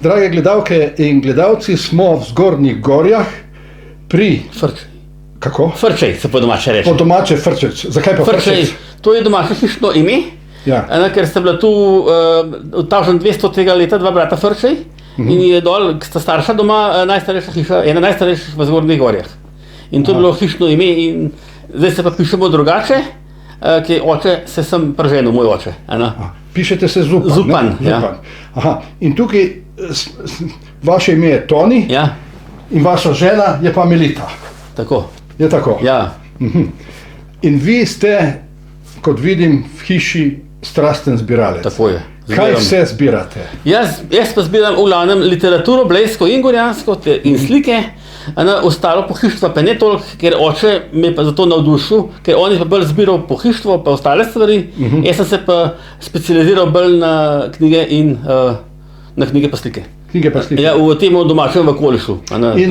Drage gledalke in gledalci, smo v Zgornjih Gorjah pri... Kako? Frčej se po domače reče. Po domače Frčec. Zakaj pa Frčec? To je domače hišno ime, ker sta bila tu v 1200. leta dva brata Frčej in je dol, sta starša doma, najstarejša hiša, ena najstarejših v Zgornjih Gorjah. In to je bilo hišno ime in zdaj se pa pišemo drugače, ki oče se sem prženil, moj oče. Pišete se Zupan. Zupan, ja. Aha. In tukaj vaše ime je Toni in vaša žena je pa Melita. Tako. Je tako? Ja. In vi ste, kot vidim, v hiši strasten zbiralec. Tako je. Kaj vse zbirate? Jaz pa zbiram v glavnem literaturo, blejsko in gorjansko in slike. Ostalo pohištvo pa ne toliko, ker oče me pa zato navdušil, ker on je pa bolj zbiral pohištvo pa ostale stvari. Jaz sem se pa specializiral bolj na knjige in na knjige pa slike. Knjige pa slike? Ja, v tem domačem okolišu,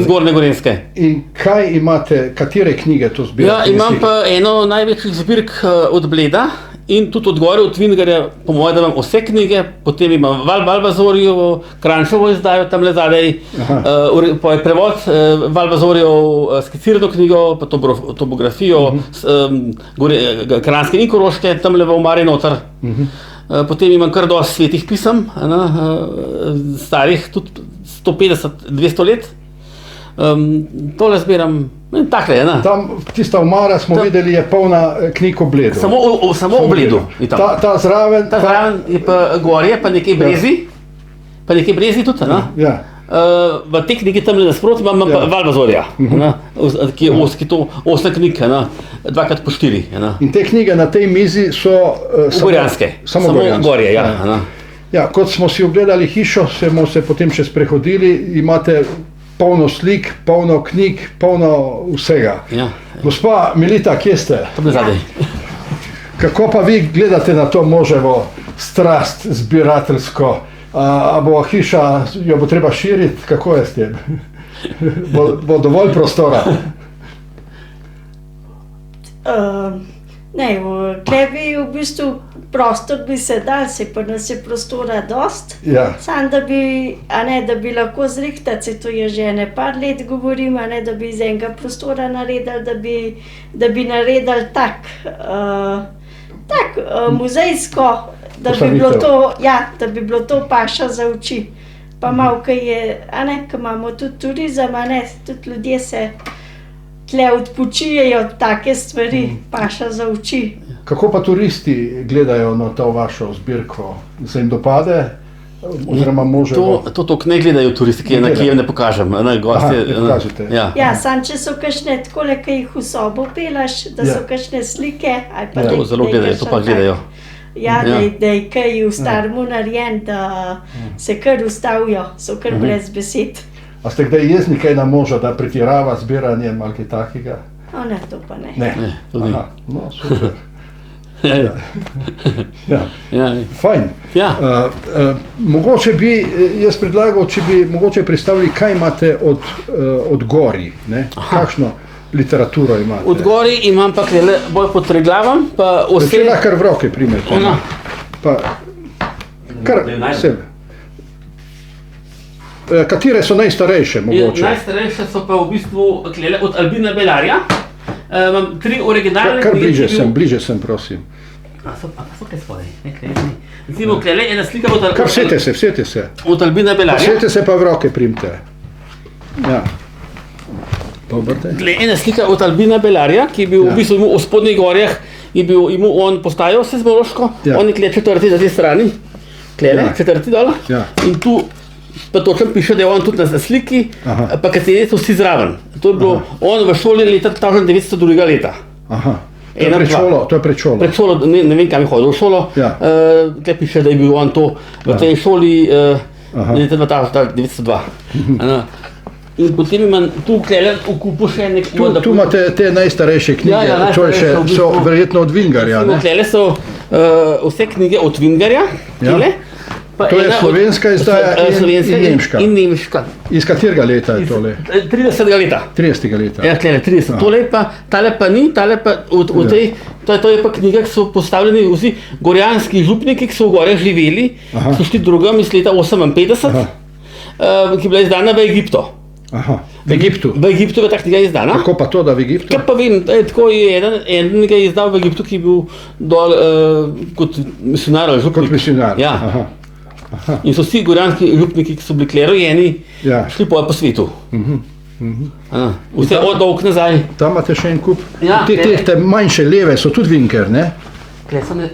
Zgornje Gorenjske. In kaj imate, katere knjige to zbirate? Ja, imam pa eno največjih zbirk od Bleda in tudi od gore, od Vingarja, po mojem, da imam vse knjige, potem imam Valvazorjevo, Kranjčevo izdajo, tamle zadaj, prevod Valvazorjevo skicirano knjigo, pa topografijo, Kranjske in Koroške, tamle v omari noter. Potem imam kar dosti svetih pisem, starih tudi 150-200 let. Tole zbiram, takle. Tam tista omara smo videli je polna knjig o Bledu. Samo o Bledu. Ta zraven je pa gorje, pa nekaj brezi. Pa nekaj brezi tudi, Ja. V te knjigi tamle nasproti imam pa Valvazorja, ki je 8 knjig, 2x4. In te knjige na tej mizi so gorjanske. Samo gorje, ja. Ja, kot smo si ogledali hišo, smo se potem še sprehodili, imate polno slik, polno knjig, polno vsega. Gospa Melita, kje ste? Tam zadaj. Kako pa vi gledate na to moževo strast zbirateljsko? A bo hiša, jo bo treba širiti? Kako je s tem? Bo dovolj prostora? Ne, tukaj bi v bistvu prostor bi se dal, se pa nas je prostora dost. Samo da bi lahko zrihtali, se to je že par let govorim, da bi iz enega prostora naredili, da bi naredili tak muzejsko, da bi bilo to paša za oči. Pa malo, kaj je, ko imamo tudi turizem, tudi ljudje se tle odpočijejo take stvari, paša za oči. Kako pa turisti gledajo na to vašo zbirko? Se jim dopade? Oziroma moževo? To toliko ne gledajo turisti, ki je ne pokažem. Pokažete. Ja, sam če so kakšne takole, ki jih v sobo pelaš, da so kakšne slike, ali pa zelo gledajo, to pa gledajo. Ja, da je kaj v starmu narejen, da se kar ustavijo, so kar brez besed. A ste kdaj jezni kaj na moža, da pretirava zbiranjem ali kaj takega? Ne, to pa ne. Ne, no super. Fajn. Mogoče bi, jaz predlagal, če bi mogoče predstavili, kaj imate od Gorij, kakšno literaturo imate? Od Gorij imam pa bolj pod Triglavom, pa vse... Če kar v roke primete. Pa kar sebe. Katere so najstarejše mogoče? Najstarejše so pa v bistvu od Albina Belarja. Imam 3 originalne knjige. Kar bliže sem, prosim. So kaj spodaj? Recimo, klele ena slika od... Kar vsete se. Od Albina Belarja. Vsete se pa v roke primite. Ja. Ena slika od Albina Belarja, ki je bil v bistvu v Spodnjih Gorjah, je bil on postajal seizmološko, on je četrti na tej strani, klele, četrti dol. In tu pa točno piše, da je on tudi na sliki, pa kateri so vsi zraven. To je bilo on v šoli leta 1902. leta. To je pred šolo? Pred šolo, ne vem kam je hodil v šolo, tukaj piše, da je bil on to v tej šoli leta 1902. In potem imam tu v kupu še nek... Tu imate te najstarejše knjige, to so verjetno od Vingarja, ne? Tukaj so vse knjige od Vingarja, To je slovenska izdaja in nemška. Iz katerega leta je tole? 30. leta. 30. leta. Ja, 30. Tale pa ni, to je pa knjiga, ki so postavljeni vsi gorjanski župniki, ki so v gore živeli, so šli drugam iz leta 58. ki je bila izdana v Egiptu. Aha, v Egiptu. V Egiptu je ta knjiga izdana. Kako pa to, da v Egiptu? Kaj pa vem, tako je eden ga je izdal v Egiptu, ki je bil dol kot misionar ali župnik. Kot misionar. Ja. Aha. Aha. In so vsi gorjanski župniki, ki so bili klerojeni, šli po svetu. Vse od dolg nazaj. Tam imate še en kup. Ja, te manjše leve so tudi Vinker, ne?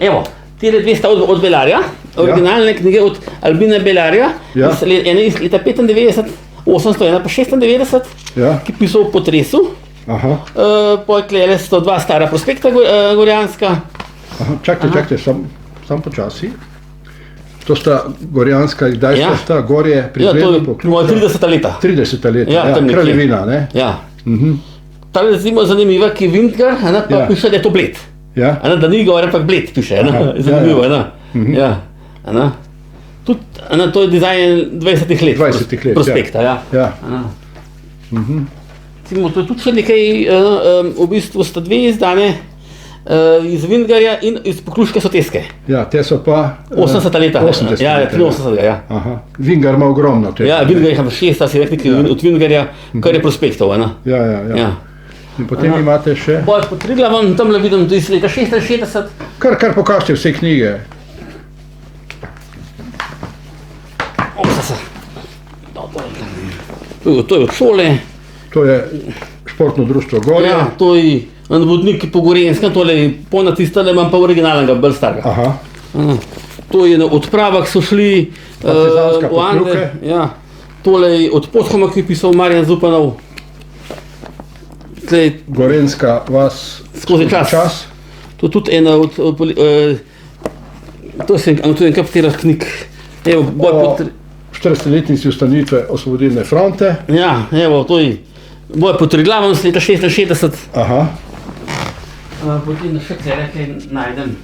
Evo, tile dve sta od Belarja, originalne knjige od Albina Belarja, ena iz leta 95, 800, ena pa 96, ki pisal o potresu. Potlele so dva stara prospekta gorjanska. Čakajte, sam počasi. To sta gorjanska, kdaj sta gorje prigledali po ključu? 30 leta. 30 leta, kraljevina, ne? Ja. Ta je zelo zanimiva, ki je Vinker, pa piše, da je to Bled. Da ni gore, ampak Bled piše, zanimivo. To je dizajn 20 let. 20 let, prospekta, ja. To je tudi še nekaj, v bistvu sta dve izdane, iz Vingarja in iz Pokluške Soteske. Ja, te so pa 80 leta. 80 ja, 83, ja. Vingar ima ogromno tega. Ja, Vingar ima 6, si rekli, od Vingarja, kar je prospektov. Ja. In potem imate še... Pod Triglavom, tamle vidim, iz leta 66. Kar pokažite vse knjige. To je od šole. To je športno društvo Gorje. Ja, to je vodnik po Gorjenskem, tole po natistale imam pa originalnega, bolj starega. To je na odpravah so šli v Ande. Ja. Tole je od Podhoma, ki je pisal Marjan Zupanov. Gorenjska vas skozi čas. To je tudi ena od... To je tudi en kapitera knjig. O 40-letnici ustanovitve Osvobodilne fronte. Ja, evo, to je boj pod Triglavom z leta 66. Potem še nekaj najdem.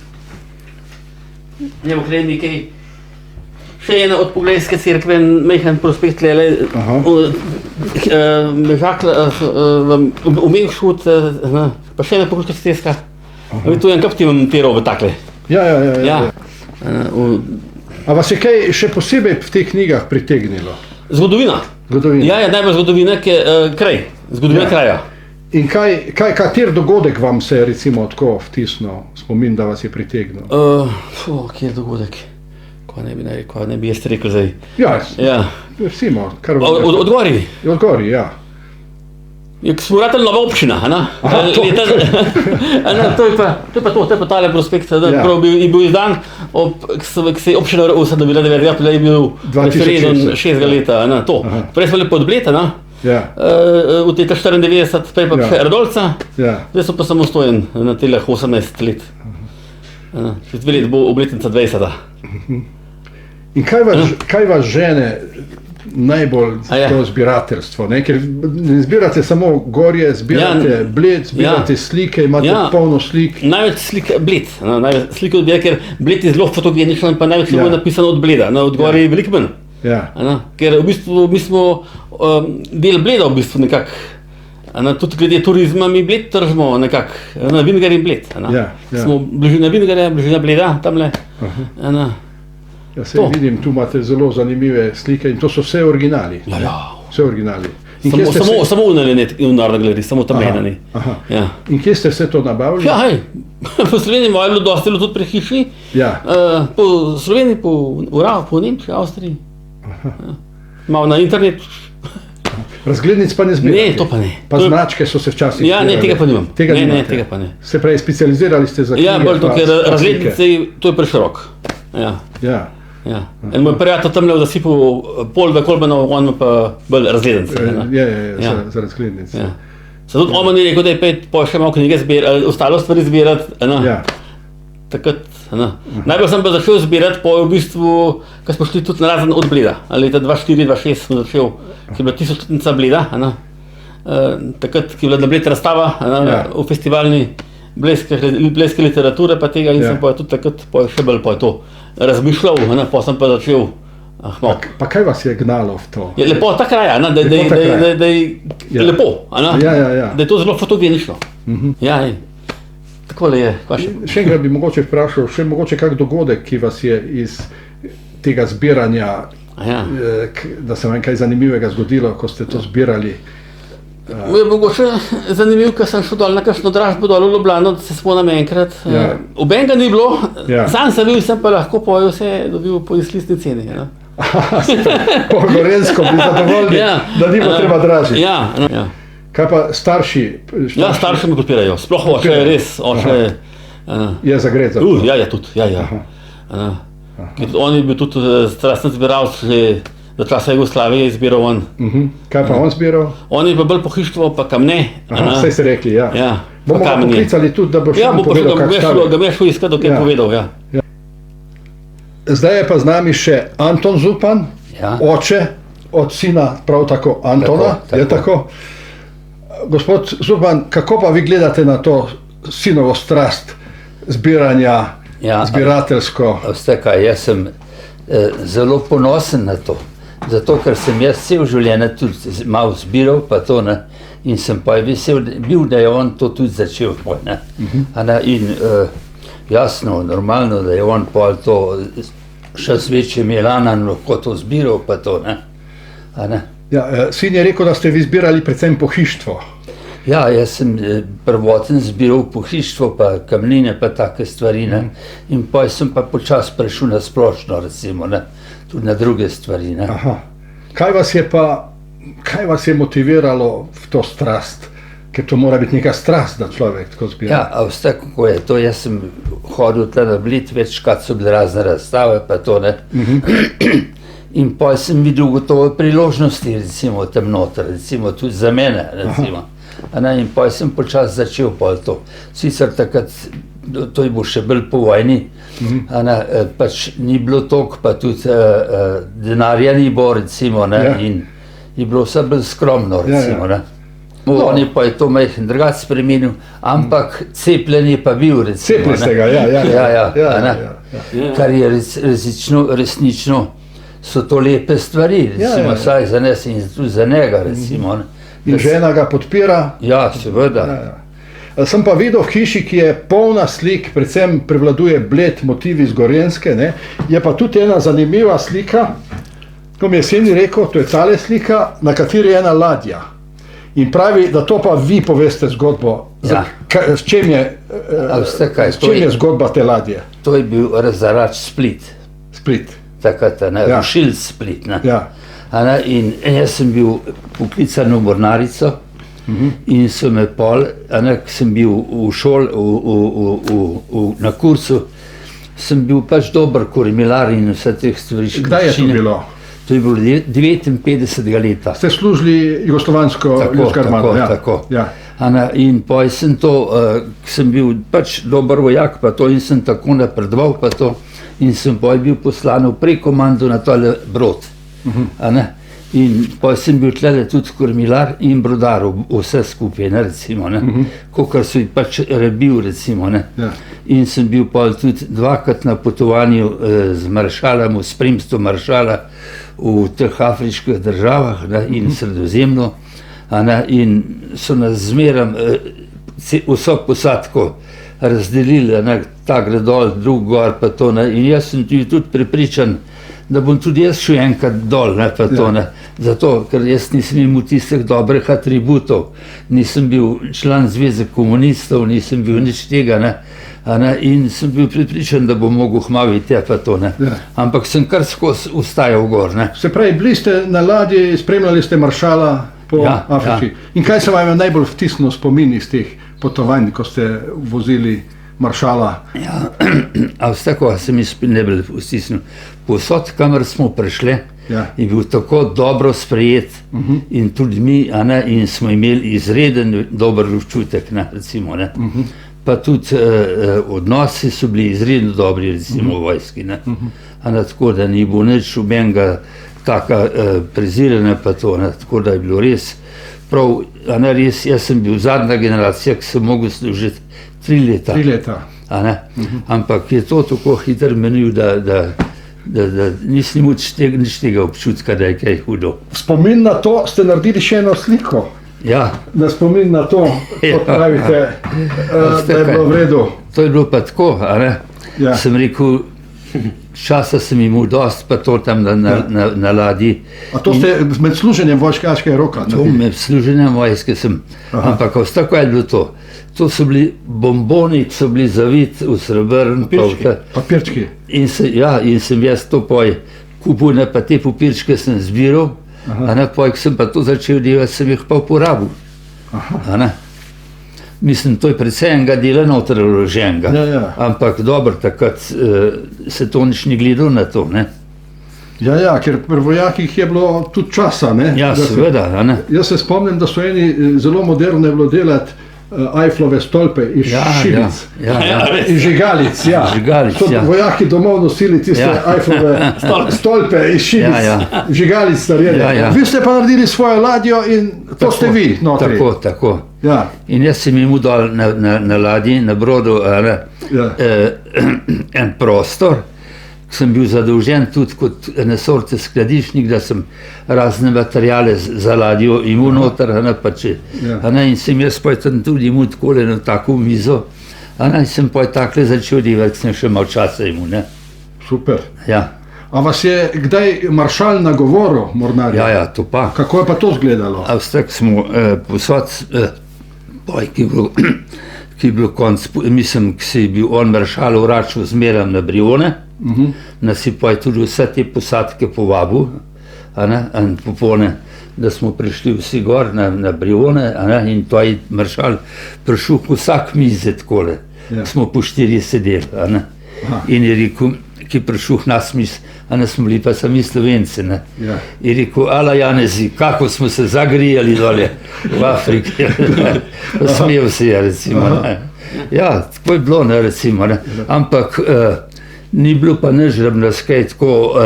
Evo, kaj nekaj. Še ena od Poglejske cerkve, mehen prospekt tlele, v Mengšut, pa še ena Pokluška Soteska. To je en kaptiv montiral v takle. Ja. A vas je kaj še posebej v teh knjigah pritegnilo? Zgodovina. Ja, najbolj zgodovina, ki je kraj, zgodovina kraja. In kater dogodek vam se je recimo tako vtisnil, spomin, da vas je pritegnil? Kjer dogodek? Kaj ne bi jaz rekel zdaj? Ja, recimo. Od Gorji. Od Gorji, ja. Smo vratili nova občina, to je pa tale prospekt, je bil izdan, ki se je občina ustanovila 9. aprila, je bil referendum 6 leta, to. Prej smo bili pod Bled, od leta 94, prej pa še Radolca, zdaj so pa samostojen na teleh 18 let. Čez 2 let bo obletnica 20. In kaj vas žene najbolj to zbirateljstvo, ker ne zbirate samo Gorje, zbirate Bled, zbirate slike, imate polno slik. Največ slik Bled, največ slik od Bleda, ker Bled je zelo fotogeničen, pa največ je napisano od Bleda, od Gorje je veliko manj. Ker v bistvu mi smo del Bleda v bistvu nekako, tudi glede turizma mi Bled tržimo nekako, Vingar in Bled. Smo bližina Vingarja, bližina Bleda, tamle. Ja, se vidim, tu imate zelo zanimive slike in to so vse originali. Vse originali. Samo v Narodni galeriji, samo tam enani. In kje ste vse to nabavili? Ja, po Sloveniji je bilo dosti tudi pri hiši, po Sloveniji, po Nemčiji, Avstriji, malo na internetu. Razglednic pa ne zbirate? Ne, to pa ne. Pa značke so se včasih zbirali? Ja, ne, tega pa nimam. Ne, tega pa ne. Se pravi, specializirali ste za knjige? Ja, bolj to, ker razglednice, to je preširok. Ja. En moj prijatelj tam le v zasipu pol v Kolbenov, on pa bolj razglednice. Za razglednice. Se tudi on mi rekel, da je pa še malo knjige zbirati, ostalo stvari zbirati. Takrat, najbolj sem pa začel zbirati, po v bistvu, ko smo šli tudi na razen od Bleda. Leta 2004-2006 sem začel, ki je bila 1000-letnica Bleda. Takrat, ki je bila na Bled razstava v festivalni blejske literature pa tega in sem pa tudi takrat še bolj to razmišljal, pa sem pa začel. Pa kaj vas je gnalo v to? Je lepo ta kraja, da je lepo, da je to zelo fotogenično. Takole je. Še enkrat bi mogoče vprašal, še mogoče kak dogodek, ki vas je iz tega zbiranja da se vam kaj zanimivega zgodilo, ko ste to zbirali. Je mogoče zanimiv, ker sem šel dol na kakšno dražbo dol v Ljubljano, da se spomnim enkrat. Obenega ni bilo, sam sem bil, sem pa lahko pojo vse dobil po izlistni ceni. Po Gorenjsko bi zadovoljni, da ni bo treba dražiti. Kaj pa starši? Ja, starši me podpirajo, sploh oče je res, oče je zagret za to. Ja, tudi. On je bil tudi strasten zbiralec, za časa Jugoslavije je zbiral on. Kaj pa on zbiral? On je pa bolj pohištvo, pa kamne. Saj ste rekli, ja. Bomo ga poklicali tudi, da bo še povedal, kak stavi. Ga me šel iskat, dok je povedal, ja. Zdaj je pa z nami še Anton Zupan, oče od sina prav tako Antona, je tako? Gospod Zupan, kako pa vi gledate na to sinovo strast zbiranja, zbirateljsko? Veste kaj, jaz sem zelo ponosen na to, zato ker sem jaz cel življenje tudi malo zbiral, pa to, ne, in sem pa vesel bil, da je on to tudi začel, ne. In jasno, normalno, da je on pol to še s večjim elanom lahko to zbiral, pa to, ne. Sin je rekel, da ste vi zbirali predvsem pohištvo. Ja, jaz sem prvoten zbiral pohištvo, pa kamnine, pa take stvari, ne. In pa sem pa počas prešel na splošno, recimo, ne, tudi na druge stvari, ne. Kaj vas je motiviralo v to strast? Ker to mora biti neka strast, da človek tako zbira. Ja, a vse kako je to, jaz sem hodil tle na Bled, večkrat so bile razne razstave, pa to, ne. In pa sem videl gotovo priložnosti, recimo, tam noter, recimo, tudi za mene, recimo. In pa sem počas začel pa to. Sicer takrat, to je bilo še bolj po vojni, pač ni bilo toliko, pa tudi denarja ni bilo, recimo, ne, in je bilo vse bolj skromno, recimo, ne. On je pa je to majhen drugač spremenil, ampak cepljen je pa bil, recimo. Cepli ste ga, kar je resnično, so to lepe stvari, recimo, saj za nas in tudi za njega, recimo. In žena ga podpira? Ja, seveda. Sem pa videl v hiši, ki je polna slik, predvsem prevladuje Bled, motivi z Gorenjske, ne, je pa tudi ena zanimiva slika, ko mi je sin rekel, to je tale slika, na kateri je ena ladja. In pravi, da to pa vi poveste zgodbo, s čem je zgodba te ladje? To je bil razarač Split. Split. Takrat, ne, rušilc Split, ne. In jaz sem bil poklican v mornarico in so me pol, sem bil v šoli, na kursu, sem bil pač dober kormilar in vse teh stvari. Kdaj je to bilo? To je bilo 59. leta. Ste služili jugoslovansko ljudsko armado? Tako. In pa sem to, sem bil pač dober vojak, pa to, in sem tako napredoval, pa to, in sem pa bil poslan v prekomando na tole brod. In pa sem bil tlele tudi kormilar in brodar, vse skupaj, recimo, kakor so jih pač rebil, recimo. In sem bil pa tudi dvakrat na potovanju z maršalom, v spremstvu maršala v teh afriških državah in Sredozemlju, in so nas zmeram vso posadko razdelili, ta gre dol, drug gor, pa to, in jaz sem tudi prepričan, da bom tudi jaz šel enkrat dol, pa to, zato, ker jaz nisem imel tistih dobrih atributov, nisem bil član Zveze komunistov, nisem bil nič tega, in sem bil prepričan, da bom mogel hmalo iti, pa to, ampak sem kar skozi ustajal gor. Se pravi, bili ste na ladji, spremljali ste maršala po Afriki. In kaj se vam je najbolj vtisnilo spomin iz teh potovanj, ko ste vozili maršala? A vse, ko se mi najbolj vtisnilo, povsod, kamor smo prišli, je bil tako dobro sprejet in tudi mi, in smo imeli izreden dober občutek, recimo, pa tudi odnosi so bili izredno dobri, recimo v vojski, tako da ni bilo nič obenega taka prezirana, pa to, tako da je bilo res prav, res, jaz sem bil zadnja generacija, ki sem mogel služiti 3 leta. 3 leta. Ampak je to tako hitro menil, da nisem imel nič tega občutka, da je kaj hudo. Spomin na to ste naredili še eno sliko. Ja. Na spomin na to, kot pravite, da je bilo v redu. To je bilo pa tako, Sem rekel, časa sem imel dost, pa to tam na ladji. A to ste med služenjem vojskaškega roka? To med služenjem vojske sem. Ampak tako je bilo to. To so bili bomboni, ki so bili zaviti v srebrn. Papirčki. In sem jaz to kupil, pa te papirčke sem zbiral, ko sem pa to začel delati, sem jih pa uporabil. Mislim, to je predvsem enega dela noter vloženega, ampak dobro, takrat se to nič ni gledal na to, ne. Ja, ker pri vojakih je bilo tudi časa, ne. Ja, seveda, ne. Jaz se spomnim, da so eni zelo moderne bilo delati Eifflove stolpe iz šivic. Iz žigalic, ja. So vojaki domov nosili tiste Eifflove stolpe iz šivic, žigalic narejene. Vi ste pa naredili svojo ladjo in to ste vi notri. Tako. In jaz sem imel dol na ladji, na brodu, en prostor, sem bil zadolžen tudi kot ene sorte skladiščnik, da sem razne materijale za ladjo imel noter, in sem jaz pa tam tudi imel takole na tako mizo, in sem pa takle začel delati, sem še malo časa imel, ne. Super. Ja. A vas je kdaj maršal nagovoril, mornarja? Ja, to pa. Kako je pa to izgledalo? A vstak smo posod, ki je bil konc, mislim, ki se je bil on maršal vračal zmeraj na Brione, nas je pa tudi vse te posadke povabil, in popolne, da smo prišli vsi gor na Brione, in to je maršal prišel vsak mize takole, smo po 4 sedeli, in je rekel, ki je prišel nas mis, smo bili pa sami Slovenci, ne. Je rekel, ala Janezi, kako smo se zagrijali dole v Afriki, smejal se je, recimo, ne. Ja, tako je bilo, ne, recimo, ne, ampak ni bilo pa nič, da bi nas kaj tako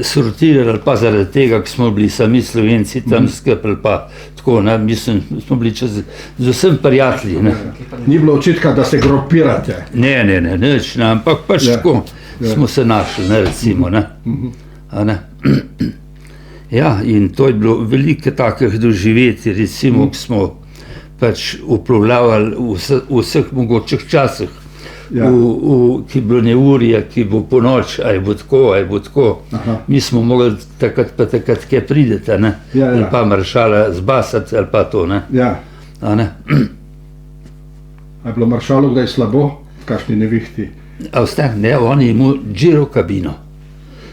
sortirali, pa zaradi tega, ki smo bili sami Slovenci tam sklepali, pa tako, ne, mislim, smo bili z vsem prijatelji, ne. Ni bilo očitka, da se grupirate? Ne, nič, ne, ampak pač tako smo se našli, ne, recimo, ne. Ja, in to je bilo velike takih doživeti, recimo, ki smo pač uplovljavali v vseh mogočih časih, ki je bilo neurje, ki bo po noč, aj bo tako. Mi smo mogli takrat kaj prideti, ne, ali pa maršala zbasati, ali pa to, ne. Ja. A je bilo maršalu kdaj slabo, v kakšni nevihti? A vstak, ne, on je imel giro kabino.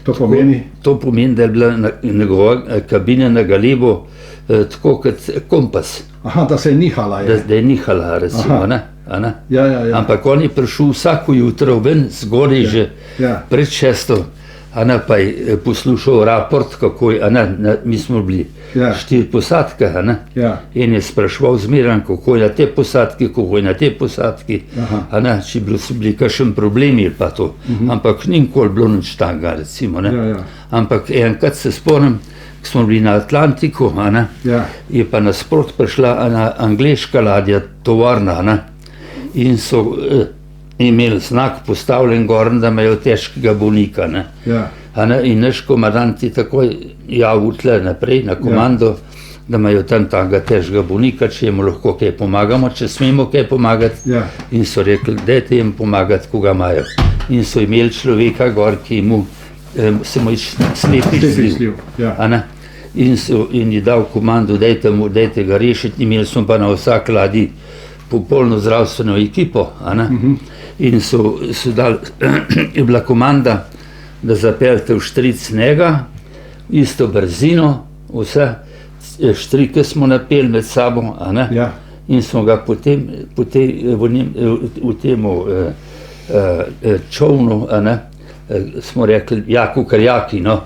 To pomeni? To pomeni, da je bila njegova kabina na galebu tako kot kompas. Aha, da se je nihala, je. Da je nihala, recimo, ne. Ja. Ampak on je prišel vsako jutro ven, zgodaj že pred 6, pa je poslušal raport, kako je, mi smo bili 4 posadke, in je spraševal zmeraj, kako je na te posadki, če so bili kakšen problemi ali pa to. Ampak ni nikoli bilo nič takega, recimo, ne. Ampak enkrat se spomnim, ko smo bili na Atlantiku, je pa nasprot prišla ena angleška ladja, tovarna, in so imeli znak postavljen gor, da imajo težkega bolnika, ne. In naš komandant je takoj javil tle naprej na komando, da imajo tam takega težkega bolnika, če jim lahko kaj pomagamo, če smemo kaj pomagati. In so rekli, dajte jim pomagati, ko ga imajo. In so imeli človeka gor, ki se mu je slepi zlil. In je dal komando, dajte ga rešiti, imeli smo pa na vsak ladji popolno zdravstveno ekipo, in so dali, je bila komanda, da zapeljete v štric snega, isto brzino, vse štrike smo napeli med sabo, in smo ga potem v temu čovnu, smo rekli, jako karjaki, no,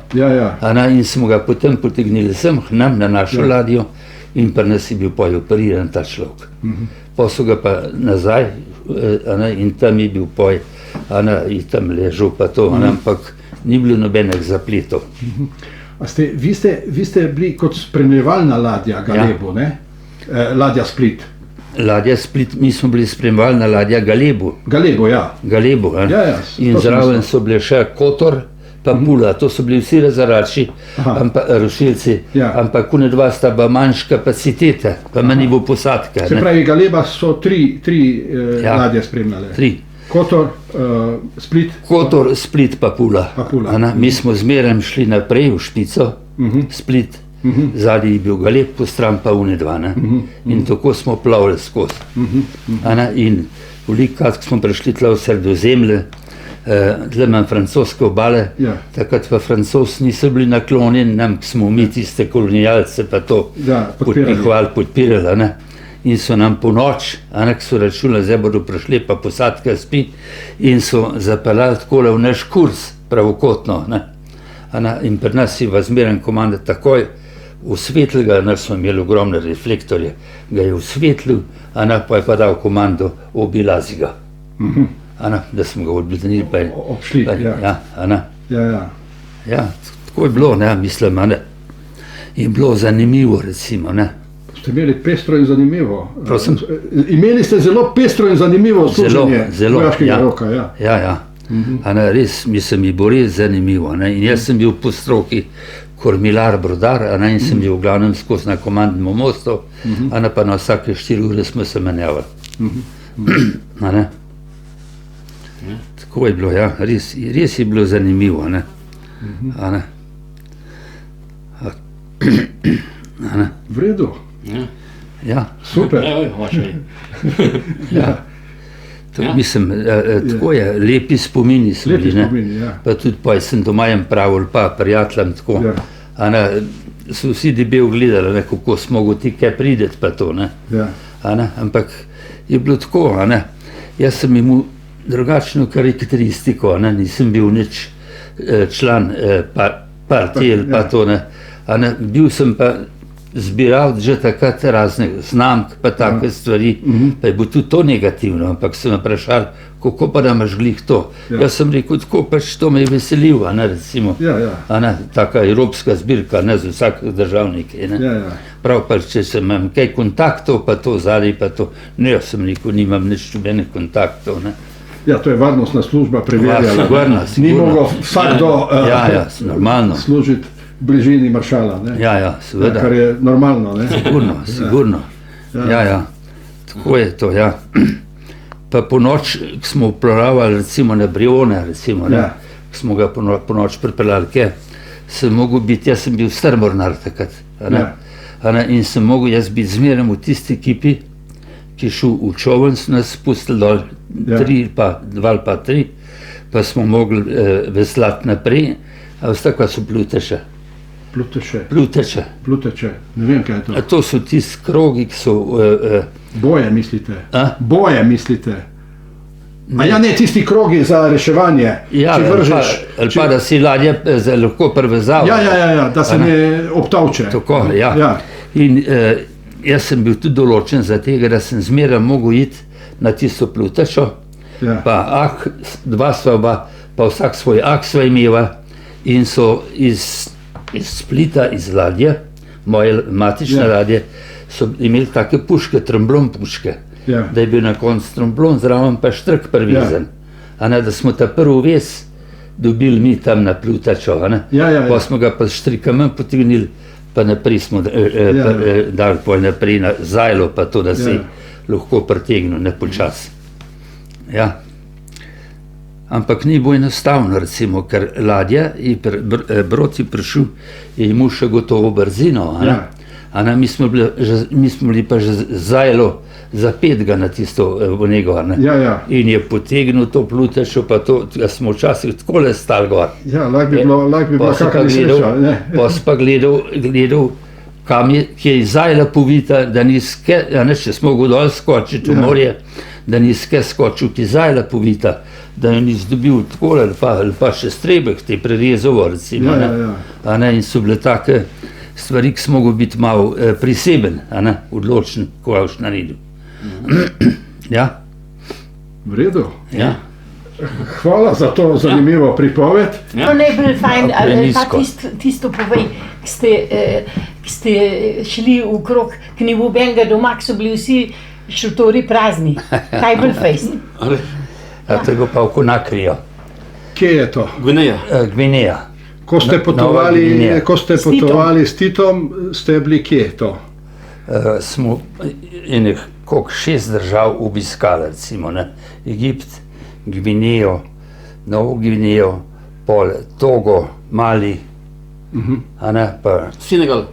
in smo ga potem potegnili sem, k nam, na našo ladjo, in pa nas je bil pa operiran ta človek. Pa so ga pa nazaj, in tam je bil poj, in tam ležal pa to, ampak ni bilo nobenih zapletov. Vi ste bili kot spremljevalna ladja Galebu, ne? Ladja Split. Ladja Split, mi smo bili spremljevalna ladja Galebu. Galebu, ja. Galebu, in zraven so bile še Kotor, pa Pula, to so bili vsi razarači, rušilci, ampak kune dva sta pa manjš kapacitete, pa manj bo posadka. Se pravi, Galeba so tri ladje spremljale? 3. Kotor, Split? Kotor, Split pa Pula. Mi smo zmeraj šli naprej v Špico, Split, zadnji je bil Galeb, po stran pa Unedva. In tako smo plavili skozi. In velikokrat smo prišli tla v Sredozemlje, tle imam francoske obale, takrat pa Francozi niso bili naklonjeni nam, ki smo mi tiste kolonialce pa to podpirali. In so nam po noč, ki so računali, zdaj bodo prišli, pa posadka spi, in so zapeljali takole v naš kurs, pravokotno. In pri nas je zmeren komanda takoj osvetlil ga, naš smo imeli ogromne reflektorje, ga je osvetlil, pa je pa dal komando obilazi ga. Da smo ga odbitenili, pa je obšli. Ja, tako je bilo, mislim, in bilo zanimivo, recimo. Ste imeli pestro in zanimivo. Prosim? Imeli ste zelo pestro in zanimivo služenje vojaškega roka. Ja. Res, mislim, je bilo res zanimivo. In jaz sem bil po stroki kormilar, brodar, in sem bil v glavnem skozi na komandnem mostu, pa na vsake 4 ure smo se menjavali. Tako je bilo, ja, res je bilo zanimivo. V redu. Ja. Super. Mislim, tako je, lepi spomini so bili. Pa tudi pa sem doma jem pravil, pa prijateljem tako. So vsi debel gledali, kako smo mogli kaj prideti pa to. Ampak je bilo tako, jaz sem imel drugačno karakteristiko, nisem bil nič član partije pa to. Bil sem pa zbiral že takrat razne znamk pa take stvari, pa je bilo tudi to negativno, ampak so me vprašali, kako pa da imaš glih to. Jaz sem rekel, tako pač to me je veselil, recimo, taka evropska zbirka, za vsak državnik. Prav pa, če sem imel kaj kontaktov, pa to zadaj, pa to, jaz sem rekel, nimam nič nobenih kontaktov. Ja, to je varnostna služba preverjala. Ni mogel vsakdo služiti v bližini maršala. Ja, seveda. Kar je normalno. Sigurno. Ja. Tako je to, ja. Pa po noč, ko smo uplavali recimo na Brione, ko smo ga po noč pripeljali, sem mogel biti, jaz sem bil strmornar takrat. In sem mogel jaz biti zmeraj v tisti ekipi, ki je šel v čovn, so nas spustili dol, 2 ali pa 3, pa smo mogli veslati naprej, a vstak pa so pluteše. Pluteče, ne vem, kaj je to. To so tisti krogi, ki so... Boje mislite? Boje mislite? Ja, ne, tisti krogi za reševanje, če vržeš... Ali pa da si ladje lahko prevezal. Ja, da se ne obtavče. Tako, ja. In jaz sem bil tudi določen za tega, da sem zmeraj mogel iti na tisto plutečo, pa dva sva, pa vsak svoj ak sva imela, in so iz Splita, iz ladje, moje matične ladje, so imeli take puške, tromblon puške, da je bil na koncu tromblon, zraven pa štrk privezan. Da smo ta prvi vez dobili mi tam na plutačo, pa smo ga pa s štrikamen potegnili, pa naprej smo dali poj naprej na zajlo, pa to, da se lahko pretegnil nepočas. Ja. Ampak ni bilo enostavno, recimo, ker ladja, brod je prišel, je imel še gotovo brzino, mi smo bili pa že zajlo zapet ga na tisto nego, in je potegnil to plutečo, pa to, smo včasih takole stali gor. Ja, lahko bi bila kakšna nesreča. Pa si pa gledal, kam je zajla povita, da če smo mogli dol skočiti v morje, da nisi skočil, ki zajla povita, da jo nisi dobil takole, ali pa še strebek te prerezovo, recimo. In so bile take stvari, ki so mogli biti malo priseben, odločen, ko je už naredil. Ja. V redu. Ja. Hvala za to zanimivo pripoved. To najbolj fajn, pa tisto povej, ki ste šli v krog, ki ni nobenega doma, ki so bili vsi šotori prazni. Najbolj fejst. Tega pa v Konakrijo. Kje je to? Gvineja. Ko ste potovali s Titom, ste bili kje to? Smo enih 6 držav obiskali, recimo, Egipt, Gvinejo, Novo Gvinejo, pol Togo, Mali, a ne, pa Senegal.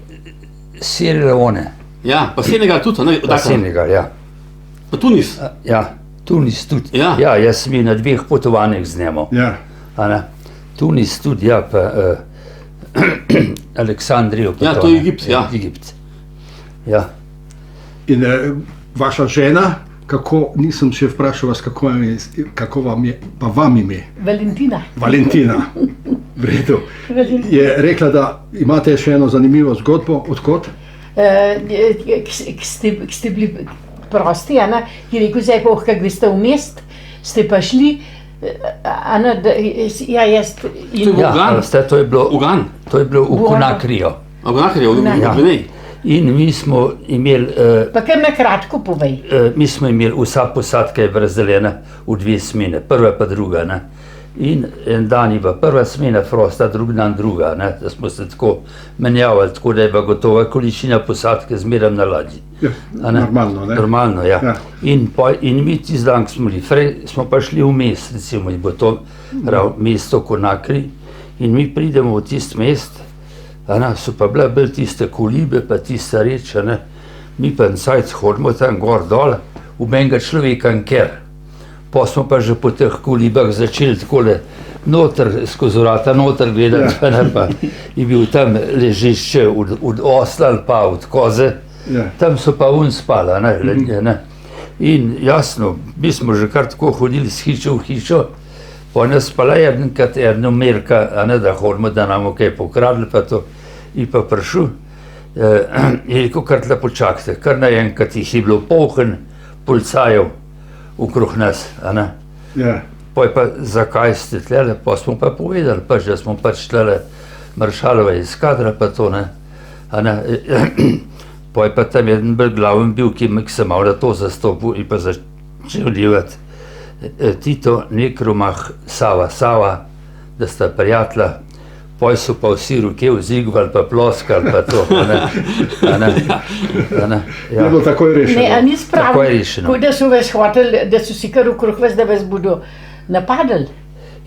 Sierra Leone. Ja, pa Senegal tudi, ne? Pa Senegal, ja. Pa Tunis. Ja, Tunis tudi. Ja. Ja, jaz sem bil na 2 potovanjih z njim. Ja. A ne, Tunis tudi, ja, pa Aleksandrijo. Ja, to je Egipt, ja. Egipt. Ja. In vaša žena, kako, nisem še vprašal vas, kako vam je, pa vam ime? Valentina. Valentina. V redu. Je rekla, da imate še eno zanimivo zgodbo, odkot? Ki ste bili prosti, Ana, je rekel, zdaj pa, kako greste v mest, ste pa šli, Ana, ja, jaz... To je bilo Ugan. To je bilo v Konakriju. V Konakriju, v Gvineji. In mi smo imeli... Pa kar na kratko povej. Mi smo imeli, vsa posadka je razdeljena v 2 smene, prva pa druga, ne. In en dan je bila prva smena frosta, drugi dan druga, ne, da smo se tako menjavali, tako da je bila gotova količina posadke zmeraj na ladji. Ja, normalno, ne? Normalno, ja. In mi tisti dan, ko smo bili frej, smo pa šli v mest, recimo, je bilo to mesto Konakri, in mi pridemo v tisti mest, so pa bile bolj tiste kolibe, pa tiste reče, ne, mi pa encajt hodimo tam gor dol, v menega človeka ker. Pa smo pa že po teh kolibah začeli takole noter, skozi vrata noter gledati, pa je bil tam ležišče od osla ali pa od koze, tam so pa spala, ne. In jasno, mi smo že kar tako hodili z hišo v hišo, pa nas pa le enkrat eno merka, da hodimo, da nam kaj pokradli, pa to, in pa prišel, je rekel, kar tle počakajte, kar naenkrat jih je bilo poln policajev okrog nas, a ne. Ja. Pa je pa, zakaj ste tlele, pa smo pa povedali, da smo pač tlele maršalova iz kadra, pa to, ne. A ne, pa je pa tam jeden bolj glaven bil, ki se malo to zastopil in pa začel livati. Tito, Nekromah, Sava, da sta prijatelja, pa so pa vsi roke vzdigovali, pa ploskali, pa to, a ne. Je bilo takoj rešeno. Ne, a ni spravno, da so vas hoteli, da so si kar okrog vas, da vas bodo napadali?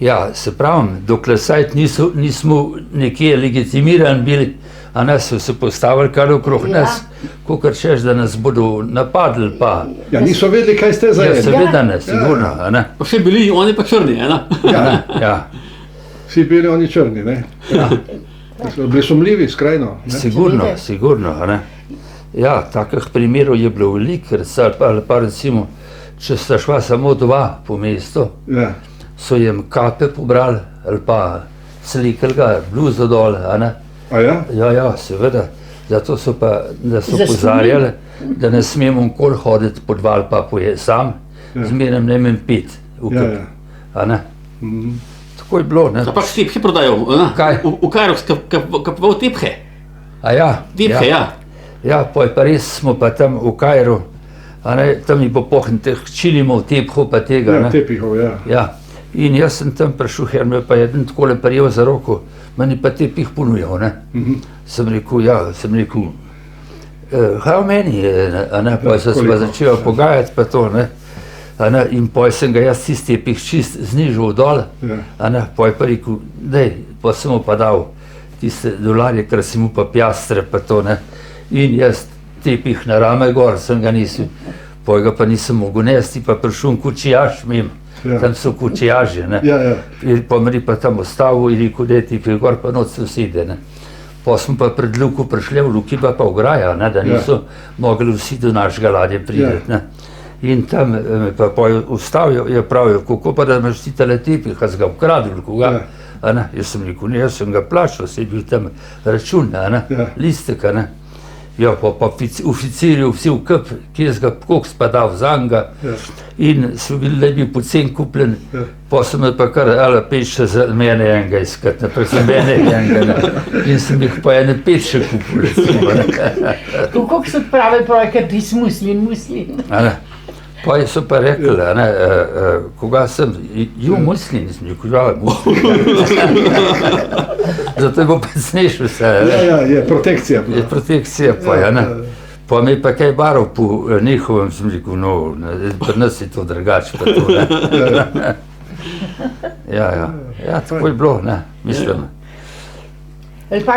Ja, se pravim, dokler sajt nismo nekje legitimirani bili, a ne, so se postavili kar okrog nas, kakor češ, da nas bodo napadli, pa... Ja, niso vedeli, kaj ste za eno. Ja, seveda ne, sigurno, a ne. Pa vsi bili, oni pa črni, ena. Ja. Vsi bili oni črni, ne? So bili sumljivi, skrajno. Sigurno, a ne. Ja, takih primerov je bilo veliko, ali pa recimo, če sta šla samo 2 po mestu, so jim kape pobrali, ali pa slikali ga, bluzo dol, a ne. A ja? Ja, seveda. Zato so pa, da so pozarjali, da ne smemo nikoli hoditi po 2 ali pa po sam, zmeraj najmanj 5 v kup, a ne. Tako je bilo, ne. A pa tephe prodajo, kaj? V Kairu, kapoval tephe. A ja? Tephe, ja. Ja, pa je pa res, smo pa tam v Kairu, a ne, tam je bo pohn teh čilimov, tephov pa tega, ne. Ja, tepihov, ja. Ja, in jaz sem tam prišel, her me pa jeden takole prijel za roko, meni pa tepih ponujal, ne. Sem rekel, how many, a ne, pa sem se pa začel pogajati, pa to, ne. In poj sem ga jaz tisti tepih čist znižal dol, pa je pa rekel, dej, pa sem mu pa dal tiste dolarje, ker sem mu pa pjastre, pa to, ne. In jaz tepih na rame gor, sem ga nisem, poj ga pa nisem mogel nesti, pa prišel kučijaž mimo, tam so kučijaži, ne. In pa mi pa tam ostavil in rekel, dej tepih gor, pa noč se usede, ne. Pa smo pa pred luko prišli, v luki pa ograja, ne, da niso mogli vsi do našega ladje prideti, ne. In tam me pa ustavil, je pravil, kako pa da imaš ti tale tepih, a si ga ukradil, koga? Jaz sem rekel, ne, jaz sem ga plačal, se je bil tam račun, listek, ne. Ja, pa oficirji vsi v kup, kje si ga koks pa dal zanga, in so bili lebi pocen kupljen, pa so me pa kar ala 5 še za mene enega iskati, naprej za mene enega, in sem jih pa ene 5 še kupil, recimo, ne. Kako so pravi projekt, ti si muslin? Pa so pa rekli, koga sem, muslin, sem rekel, ja, muslin. Zato je bo pesnejš vse. Ja, je protekcija. Je protekcija pa, ne. Pa mi pa kaj barov po njihovem, sem rekel, no, pri nas je to drugače, pa to, ne. Ja, tako je bilo, ne, mislim. Ali pa,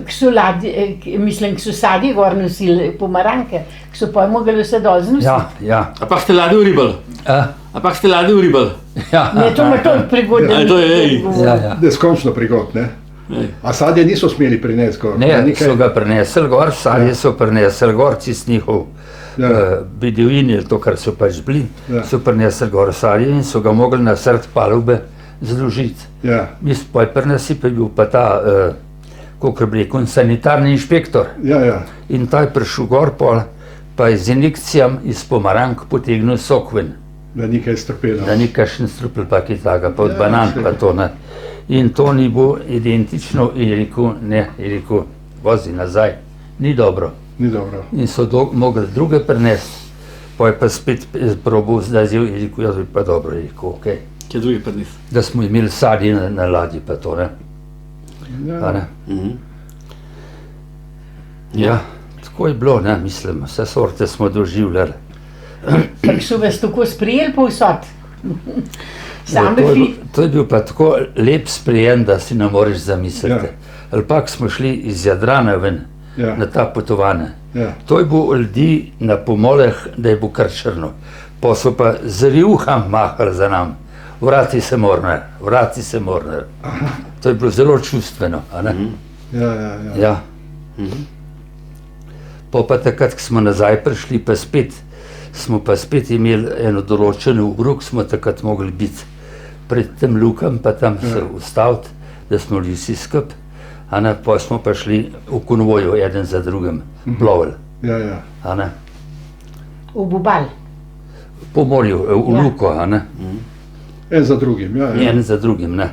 so ladje, mislim, so sadje gor nosili, pomaranke, so pa mogli vse dol znositi. Ja. A pa ste ladje v ribal? A pa ste ladje v ribal? Ja. Ne, to ima to prigod. Ja. Neskončno prigod, ne? A sadje niso smeli prinesti gor? Ne, so ga prinesli gor, sadje so prinesli gor, čist njihov bedevin, ali to, kar so pač bili, so prinesli gor sadje in so ga mogli na sred palube zložiti. Mislim, pa pri nas je bil pa ta, kako bi rekel, sanitarni inšpektor. In ta je prišel gor, pa je z injekcijam iz pomarank potegnil sok ven. Da ni kaj strpelo. Da ni kakšen strpel, pa kaj takega, pa od banan, pa to, ne. In to ni bilo identično in je rekel, ne, je rekel, vozi nazaj, ni dobro. Ni dobro. In so mogli druge prinesti, pa je pa spet probal zdaj zel in rekel, jaz bi pa dobro, je rekel, okej. Kje drugi prinesti? Da smo imeli sadje na ladji, pa to, ne. Ja, tako je bilo, ne, mislim, vse sorte smo doživljali. Tako so vas tako sprijeli povsod. To je bil pa tako lep sprejem, da si ne moreš zamisliti. Ali pa smo šli iz Jadrana ven na ta potovanja. To je bilo ljudi na pomoleh, da je bilo kar črno. Pa so pa z rjuham mahali za nam. Vrati se morner, vrati se morner. To je bilo zelo čustveno, a ne? Ja. Pa takrat, ko smo nazaj prišli, smo pa spet imeli eno določeno uro, ko smo takrat mogli biti pred tem lukam, pa tam se ustaviti, da smo bili vsi skup, a ne, pa smo pa šli v konvoju, eden za drugim, plovili. A ne? V Bubal. Po morju, v luko, a ne? En za drugim, En za drugim, ne.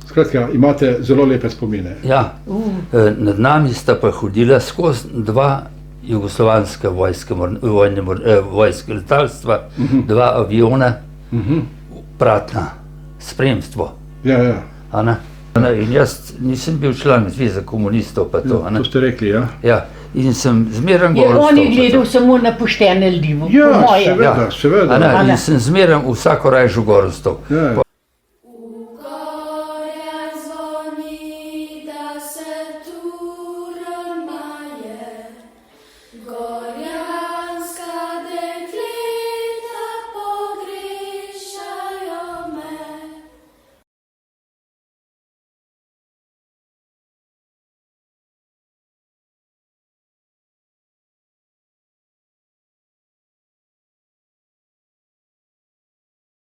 Skratka, imate zelo lepe spomine. Ja, nad nami sta pa hodila skozi dva jugoslovanska vojske letalstva, dva aviona, pratna, spremstvo. A ne? In jaz nisem bil član Zveze komunistov, pa to, a ne? To ste rekli, ja? Ja, in sem zmeraj Je on je gledal samo na poštene ljudi, po moje. Ja, seveda. In sem zmeraj vsako rajžu gor ostal.